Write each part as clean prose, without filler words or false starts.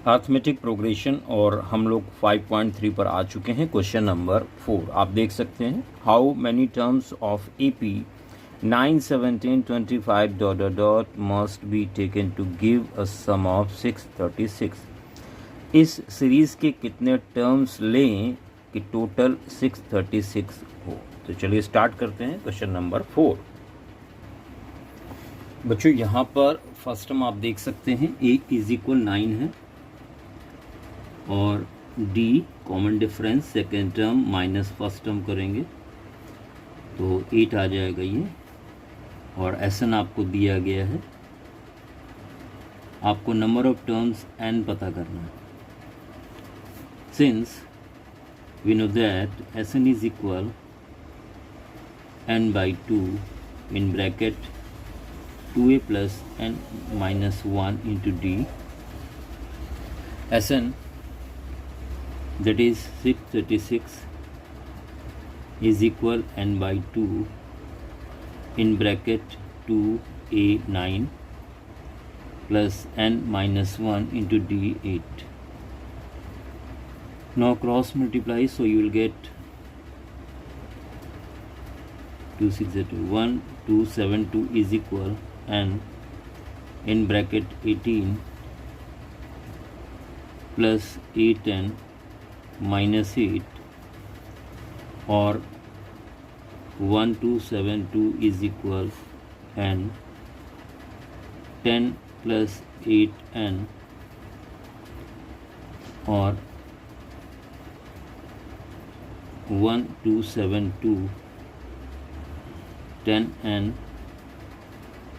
Arithmetic progression और हम लोग 5.3 पर आ चुके हैं। क्वेश्चन नंबर 4 आप देख सकते हैं, how many terms of AP 9, 17, 25 dot dot dot must be taken to give a sum of 636। इस सीरीज के कितने टर्म्स लें कि टोटल 636 हो। तो चलिए स्टार्ट करते हैं क्वेश्चन नंबर 4। बच्चों यहाँ पर फर्स्ट टर्म आप देख सकते हैं A इज इक्वल 9 है और D common difference second term minus first term करेंगे तो 8 आ जाएगा ये, और SN आपको दिया गया है। आपको नंबर ऑफ टर्म्स n पता करना है। Since we know that SN is equal n by 2 in bracket 2a plus n minus 1 into D, SN that is 636 is equal n by 2 in bracket 2a9 plus n minus 1 into D 8. Now cross multiply, so you will get 2 6 1 2 7 2 is equal n in bracket 18 plus 8n minus 8 or 1272 is equal n 10 plus 8n or 1272 10n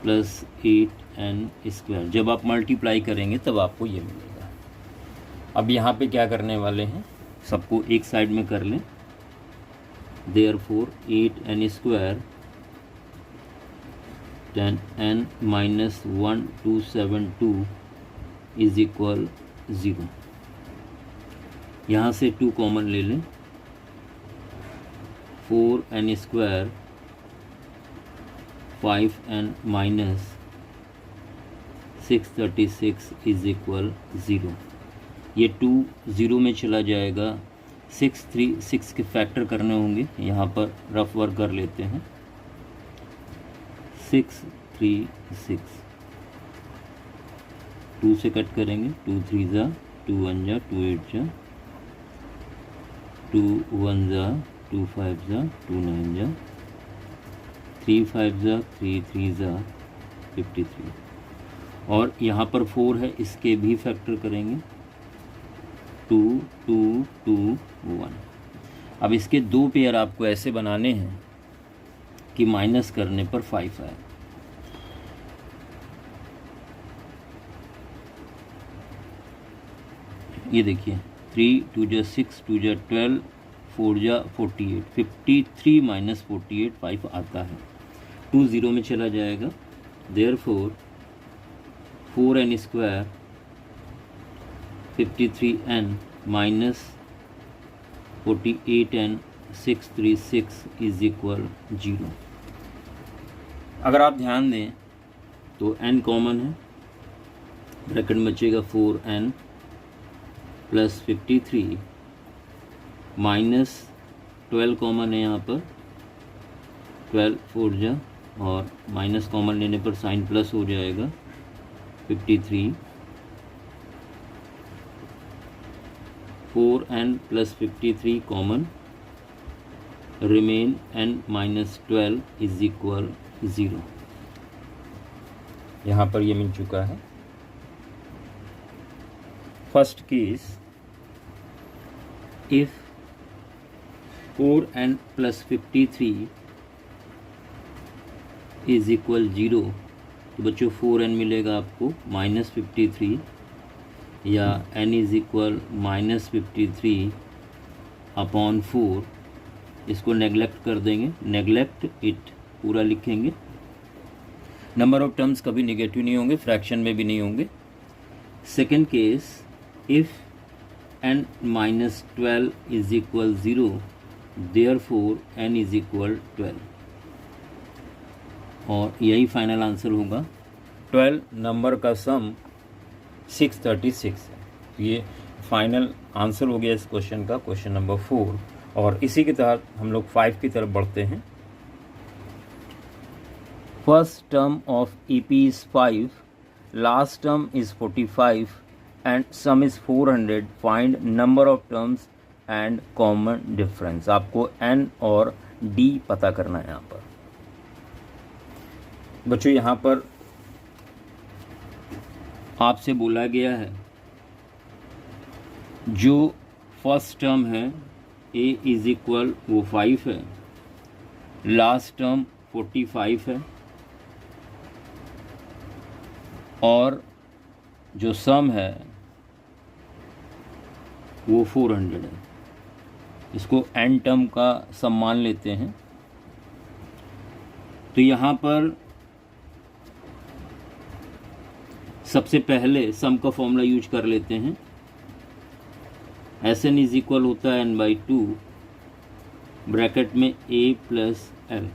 plus 8n square. जब आप multiply करेंगे तब आपको ये मिलेगा। अब यहाँ पे क्या करने वाले हैं, सबको एक साइड में कर लें। Therefore 8n square 10n minus 1272 is equal 0। यहाँ से 2 कॉमन ले लें। 4n square 5n minus 636 is equal 0। ये 2 0 में चला जाएगा। 6 के फैक्टर करने होंगे, यहाँ पर रफ वर्क कर लेते हैं। 636 2 से कट करेंगे। 2 3 जा 2 1 जा 2 8 जा 2 1 जा 2 5 जा 2 9 जा 3 5 जा 3 3 जा 53, और यहाँ पर 4 है, इसके भी फैक्टर करेंगे। 2 2 2 1। अब इसके 2 पेयर आपको ऐसे बनाने हैं कि माइनस करने पर 5 आए। ये देखिए 3 2 जा 6 2 जा 12 4 जा 48 53 माइनस 48 5 आता है। 2 0 में चला जाएगा। Therefore 4n square 53n minus 48n 636 is equal 0। अगर आप ध्यान दें तो n कॉमन है, ब्रैकेट में बचेगा 4n प्लस 53 माइनस 12 कॉमन है यहाँ पर। 12 4 जा और माइनस कॉमन लेने पर साइन प्लस हो जाएगा। 53 4n plus 53 common, remain n minus 12 is equal 0। यहाँ पर ये मिल चुका है। First case, if 4n plus 53 is equal 0, तो बच्चों 4n मिलेगा आपको माइनस 53, या n is equal minus 53 upon 4। इसको नेगलेक्ट कर देंगे, नेगलेक्ट इट पूरा लिखेंगे। नंबर ऑफ टर्म्स कभी नेगेटिव नहीं होंगे, फ्रैक्शन में भी नहीं होंगे। Second case, if n minus 12 is equal 0, therefore n is equal 12, और यही फाइनल आंसर होगा। 12 नंबर का सम 636 है। तो ये फाइनल आंसर हो गया इस क्वेश्चन का, क्वेश्चन नंबर 4। और इसी के तहत हम लोग 5 की तरफ बढ़ते हैं। First term of EP is 5, last term is 45 and some is 400, find number of terms and common difference. आपको N और D पता करना है यहाँ पर। बच्चों यहाँ पर आपसे बोला गया है जो फर्स्ट टर्म है A इज इक्वल वो 5 है, लास्ट टर्म 45 है और जो सम है वो 400 है। इसको N टर्म का सम मान लेते हैं। तो यहाँ पर सबसे पहले सम का फॉर्मूला यूज कर लेते हैं। Sn इज इक्वल होता है n/2 ब्रैकेट में A प्लस L।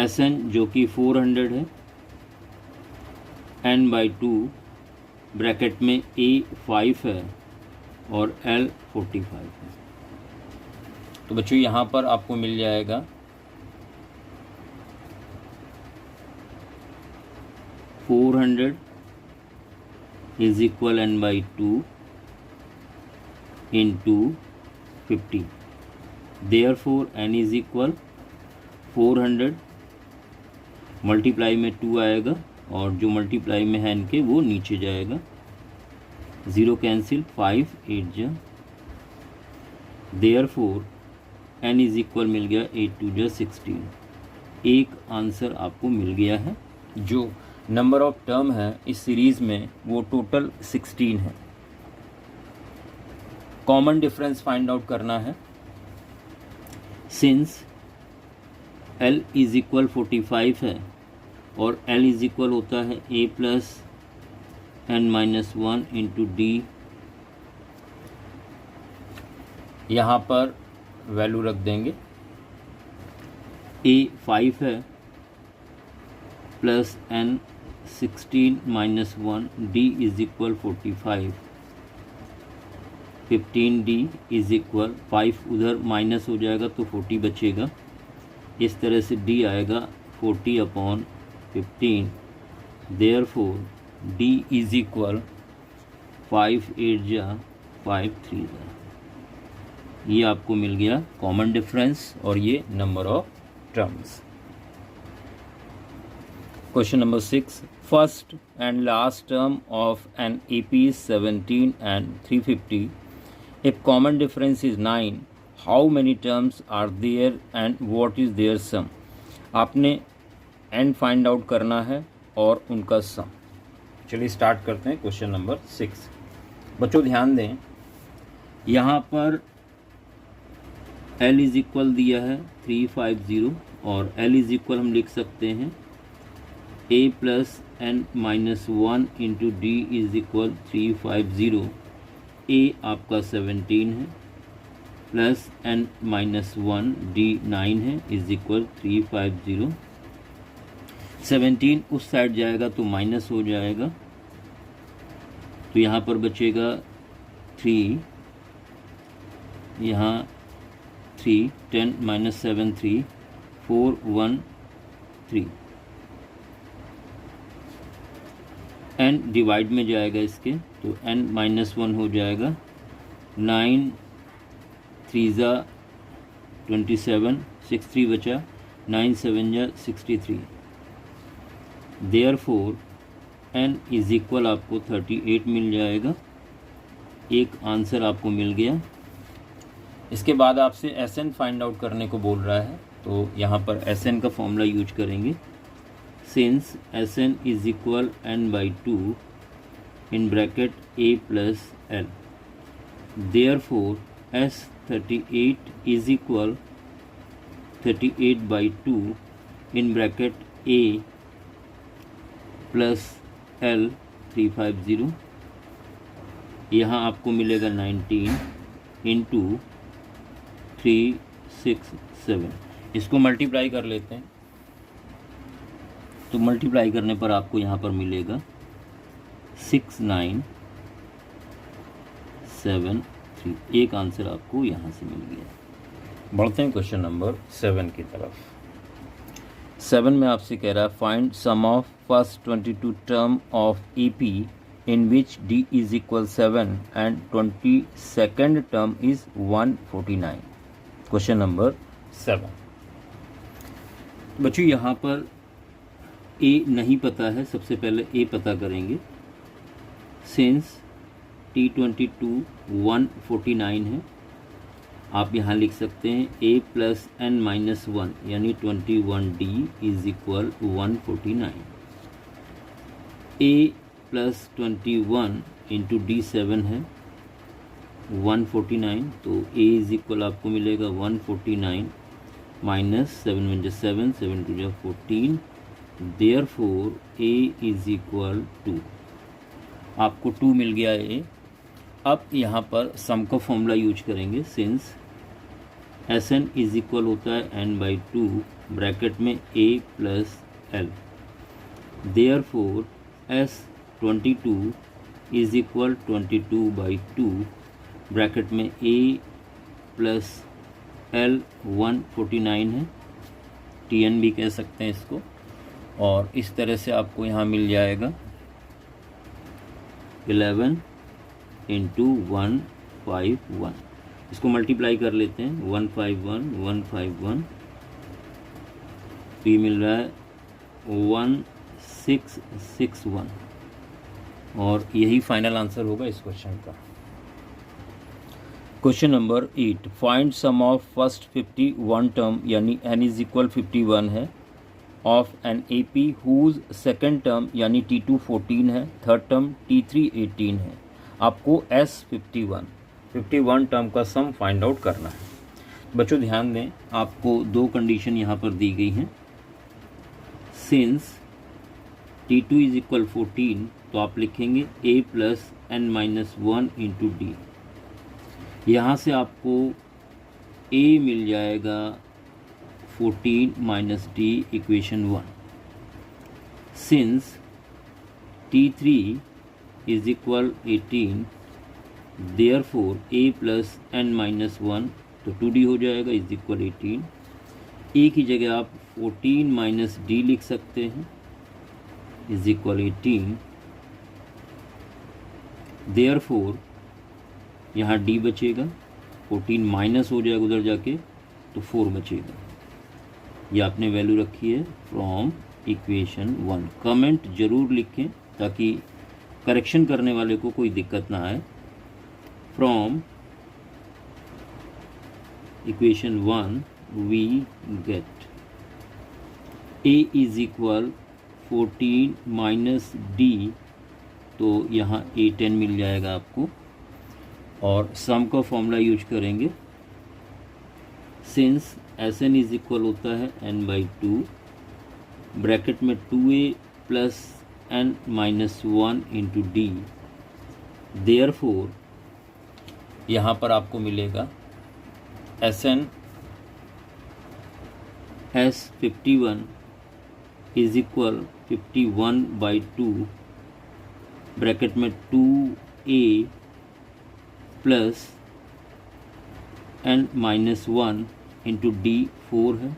Sn जो कि 400 है, n/2 ब्रैकेट में A 5 है और L 45 है। तो बच्चों यहाँ पर आपको मिल जाएगा 400 is equal n/2 into 50। Therefore n is equal 400 multiply में 2 आएगा और जो मल्टीप्लाई में है n के वो नीचे जाएगा, 0 कैंसिल, 5 8 जा। Therefore n इज इक्वल मिल गया 8 2 जा 16। एक आंसर आपको मिल गया है। जो नंबर ऑफ टर्म है इस सीरीज़ में वो टोटल 16 है। कॉमन डिफरेंस फाइंड आउट करना है। सिंस L इज इक्वल 45 है और L इज इक्वल होता है A plus n-1 into D। यहाँ पर वैल्यू रख देंगे। A 5 है plus n 16 minus 1, D is equal 45, 15D is equal 5 उधर माइनस हो जाएगा तो 40 बचेगा। इस तरह से D आएगा 40/15। देयरफॉर D इज इक्वल 5 8 जा 5 3 जा। ये आपको मिल गया कॉमन डिफरेंस और ये number of terms. Question number 6, first and last term of an EP is 17 and 350. If common difference is 9, how many terms are there and what is their sum? आपने n find out करना है और उनका सम। चलिए start करते हैं question number 6। बच्चों ध्यान दें, यहाँ पर L इज इक्वल दिया है 350 और L इज इक्वल हम लिख सकते हैं A plus n-1 into D is equal 350। A आपका 17 है प्लस n-1 D 9 है इज इक्वल 350। 17 उस साइड जाएगा तो माइनस हो जाएगा, तो यहाँ पर बचेगा 3, यहाँ 3, 10 माइनस 7 3, 4 1 3। n डिवाइड में जाएगा इसके तो n-1 हो जाएगा। 9 3 जा 27, 6 3 बचा, 9 7 जा 63। देयरफॉर n इज इक्वल आपको 38 मिल जाएगा। एक आंसर आपको मिल गया। इसके बाद आपसे Sn फाइंड आउट करने को बोल रहा है, तो यहाँ पर Sn का फॉर्मूला यूज करेंगे। Since Sn is equal n/2 in bracket A plus L, therefore S38 is equal 38/2 in bracket A plus L 350। यहाँ आपको मिलेगा 19 इंटू 367। इसको मल्टीप्लाई कर लेते हैं, तो मल्टीप्लाई करने पर आपको यहाँ पर मिलेगा 6 9 7 3, एक आंसर आपको यहाँ से मिल गया। बढ़ते हैं क्वेश्चन नंबर 7 की तरफ। 7 में आपसे कह रहा है find sum of first 22 term of EP in which D is equal 7 and 22nd term is 149। Question number 7। बच्चों यहाँ पर A नहीं पता है, सबसे पहले A पता करेंगे। सिंस T22 149 है, आप यहाँ लिख सकते हैं A प्लस n माइनस 1 यानी 21D is equal 149। A plus 21 into D7 है 149, तो A इज इक्वल आपको मिलेगा 149 माइनस 7 वन जा 7, 7 टू जा 14, देयरफॉर A इज इक्वल 2। आपको 2 मिल गया A। अब यहाँ पर सम का फॉर्मूला यूज करेंगे। सिंस Sn इज इक्वल होता है n/2 ब्रैकेट में A plus L, therefore S22 is equal 22/2 bracket में A प्लस L 149 है, Tn भी कह सकते हैं इसको। और इस तरह से आपको यहाँ मिल जाएगा 11 इंटू 151। इसको मल्टीप्लाई कर लेते हैं 151 151, तो ये मिल रहा है 1661 और यही फाइनल आंसर होगा इस क्वेश्चन का। Question number 8 find sum of first 51 term यानी n इज इक्वल 51 है of an AP whose second term यानी T2 14 है, थर्ड टर्म T3 18 है। आपको S51 टर्म का सम फाइंड आउट करना है। बच्चों ध्यान दें, आपको दो कंडीशन यहाँ पर दी गई हैं। सिंस T2 इज इक्वल 14, तो आप लिखेंगे A plus n minus 1 into D। यहाँ से आपको A मिल जाएगा 14 minus D equation 1। Since T3 is equal 18, therefore A plus n minus 1, तो 2D हो जाएगा इज इक्वल 18। A की जगह आप 14 माइनस D लिख सकते हैं इज इक्वल 18, देयरफॉर यहाँ D बचेगा, 14 माइनस हो जाएगा उधर जाके तो 4 बचेगा। ये आपने वैल्यू रखी है फ्रॉम इक्वेशन 1। कमेंट जरूर लिखें ताकि करेक्शन करने वाले को कोई दिक्कत ना आए। From equation 1 we get A is equal 14 minus D, तो यहाँ A10 मिल जाएगा आपको। और सम का फॉर्मूला यूज करेंगे। सिंस Sn इज इक्वल होता है n/2 ब्रैकेट में 2A plus n minus 1 into D, therefore यहाँ पर आपको मिलेगा Sn S51 is equal 51/2 bracket में 2A plus n minus 1 into D 4 है।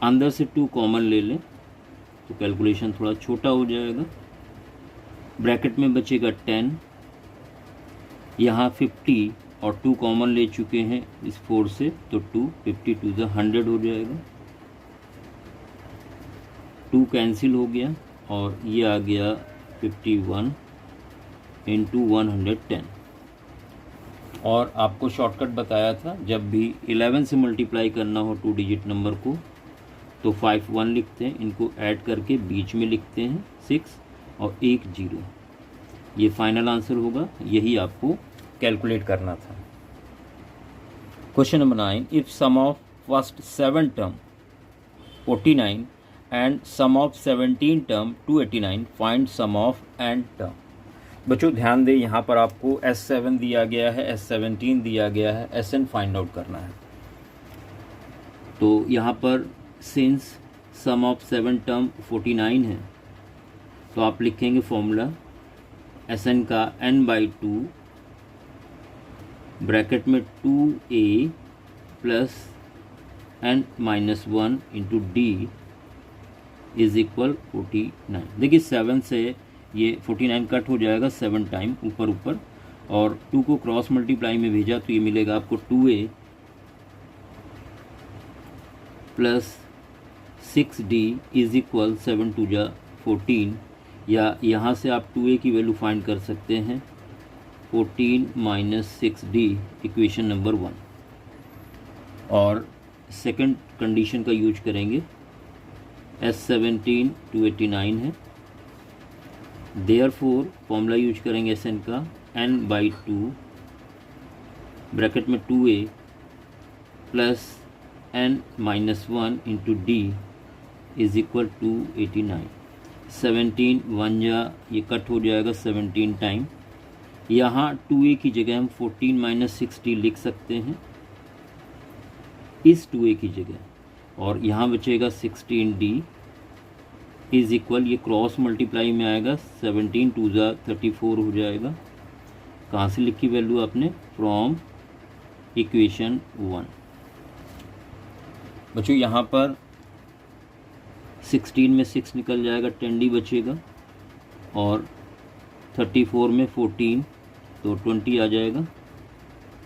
अंदर से 2 कॉमन ले लें तो कैलकुलेशन थोड़ा छोटा हो जाएगा। ब्रैकेट में बचेगा 10, यहाँ 50 और 2 कॉमन ले चुके हैं इस 4 से, तो 2 52 से 100 हो जाएगा। 2 कैंसिल हो गया और ये आ गया 51 इंटू 110। और आपको शॉर्टकट बताया था, जब भी 11 से मल्टीप्लाई करना हो 2 डिजिट नंबर को तो 5 1 लिखते हैं, इनको ऐड करके बीच में लिखते हैं 6 और 1 0। ये फाइनल आंसर होगा, यही आपको कैलकुलेट करना था। Question number 9 if sum of first 7 term 49 and sum of 17 term 289 find sum of N term. बच्चों ध्यान दें, यहाँ पर आपको S7 दिया गया है, S17 दिया गया है, Sn फाइंड आउट करना है। तो यहाँ पर सिंस सम ऑफ 7 टर्म 49 है, तो आप लिखेंगे फॉर्मूला Sn का n/2 ब्रैकेट में 2a plus n minus 1 into D is equal 49। देखिए 7 से ये 49 कट हो जाएगा 7 टाइम ऊपर ऊपर, और 2 को क्रॉस मल्टीप्लाई में भेजा तो ये मिलेगा आपको 2a plus 6d is equal 7 2 जा 14, या यहाँ से आप 2a की वैल्यू फाइंड कर सकते हैं 14 माइनस 6d, इक्वेशन नंबर 1। और सेकंड कंडीशन का यूज करेंगे, S17 289 है, देयरफॉर फॉर्मूला यूज करेंगे Sn का n/2 ब्रैकेट में 2a plus n minus 1 into D is equal 289। 17 1 जा ये कट हो जाएगा 17 टाइम, यहाँ 2a की जगह हम 14 माइनस 6d लिख सकते हैं इस 2a की जगह, और यहाँ बचेगा 16d इज इक्वल, ये क्रॉस मल्टीप्लाई में आएगा 17 2 जा 34 हो जाएगा। कहाँ से लिखी वैल्यू आपने? From equation 1। बच्चों यहाँ पर 16 में 6 निकल जाएगा, 10d बचेगा, और 34 में 14 तो 20 आ जाएगा,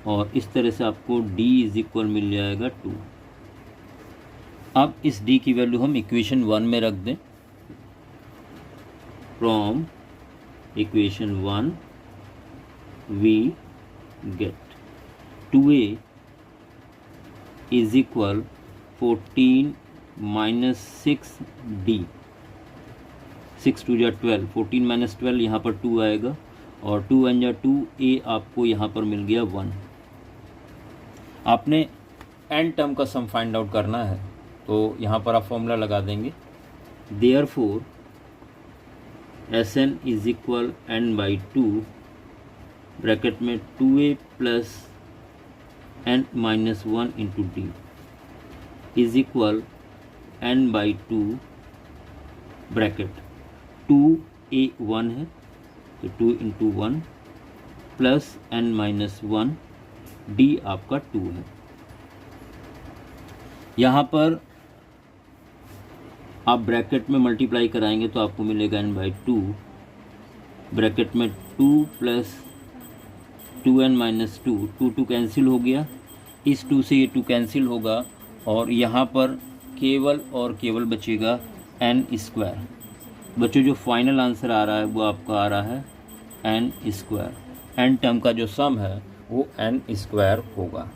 और इस तरह से आपको d इज इक्वल मिल जाएगा 2। अब इस d की वैल्यू हम इक्वेशन 1 में रख दें। From equation 1 we get 2a is equal 14 minus 6d, 6 2 जा 12, 14 माइनस 12 यहाँ पर 2 आएगा, और 2 1 जा 2, a आपको यहाँ पर मिल गया 1। आपने n टर्म का सम फाइंड आउट करना है, तो यहाँ पर आप फॉर्मूला लगा देंगे, therefore Sn is equal n/2 bracket में 2a plus n minus 1 into D is equal n/2 bracket 2a 1 है तो 2 into 1 plus n minus 1, d आपका 2 है। यहाँ पर आप ब्रैकेट में मल्टीप्लाई कराएंगे तो आपको मिलेगा n/2 ब्रैकेट में 2 प्लस 2n माइनस 2, 2 कैंसिल हो गया, इस 2 से ये 2 कैंसिल होगा, और यहाँ पर केवल और केवल बचेगा n²। बच्चों जो फाइनल आंसर आ रहा है वो आपका आ रहा है n²। n टर्म का जो सम है वो n² होगा।